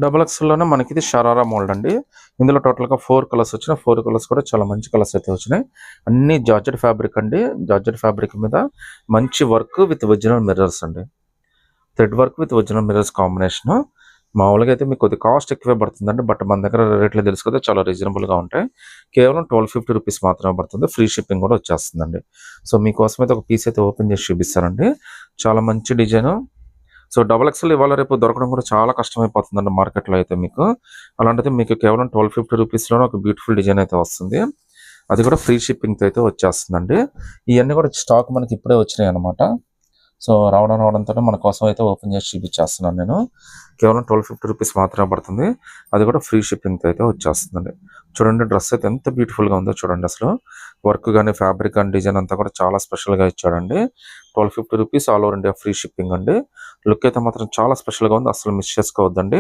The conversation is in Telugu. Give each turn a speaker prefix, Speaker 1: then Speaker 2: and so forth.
Speaker 1: డబుల్ ఎక్స్ఎల్లోనే మనకి ఇది షరారా మోల్డ్ అండి. ఇందులో టోటల్గా 4 కలర్స్ వచ్చినాయి. 4 కలర్స్ కూడా చాలా మంచి కలర్స్ అయితే వచ్చినాయి. అన్ని జార్జెట్ ఫ్యాబ్రిక్ అండి. జార్జెట్ ఫ్యాబ్రిక్ మీద మంచి వర్క్ విత్ ఒరిజినల్ మిర్రర్స్ అండి. Thread work with original mirrors combination. మామూలుగా అయితే మీకు కొద్ది కాస్ట్ ఎక్కువే పడుతుందండి. బట్ మన దగ్గర రేట్లు తెలుసు కదా, చాలా రీజనబుల్గా ఉంటాయి. కేవలం 1250 రూపీస్ మాత్రమే పడుతుంది. ఫ్రీ షిప్పింగ్ కూడా వచ్చేస్తుందండి. సో మీకోసం అయితే ఒక పీస్ అయితే ఓపెన్ చేసి చూపిస్తానండి. చాలా మంచి డిజైన్. సో డబుల్ ఎక్స్ఎల్ ఇవాళ రేపు దొరకడం కూడా చాలా కష్టమైపోతుందండి మార్కెట్లో అయితే మీకు. అలాంటిది మీకు కేవలం 1250 రూపీస్లోనే ఒక బ్యూటిఫుల్ డిజైన్ అయితే వస్తుంది. అది కూడా ఫ్రీ షిప్పింగ్తో అయితే వచ్చేస్తుందండి. ఇవన్నీ కూడా స్టాక్ మనకి ఇప్పుడే వచ్చినాయి అనమాట. సో రావడంతో మన కోసం అయితే ఓపెన్ చేసి చూపించేస్తున్నాను నేను. కేవలం 1250 రూపీస్ మాత్రమే పడుతుంది. అది కూడా ఫ్రీ షిప్పింగ్తో అయితే వచ్చేస్తుందండి. చూడండి డ్రెస్ అయితే ఎంత బ్యూటిఫుల్గా ఉందో చూడండి. అసలు వర్క్ కానీ ఫ్యాబ్రిక్ కానీ డిజైన్ అంతా కూడా చాలా స్పెషల్గా ఇచ్చాడండి. 1250 rupees all over India free shipping అండి. లుక్ అయితే మాత్రం చాలా స్పెషల్గా ఉంది. అసలు మిస్ చేసుకోవద్దండి.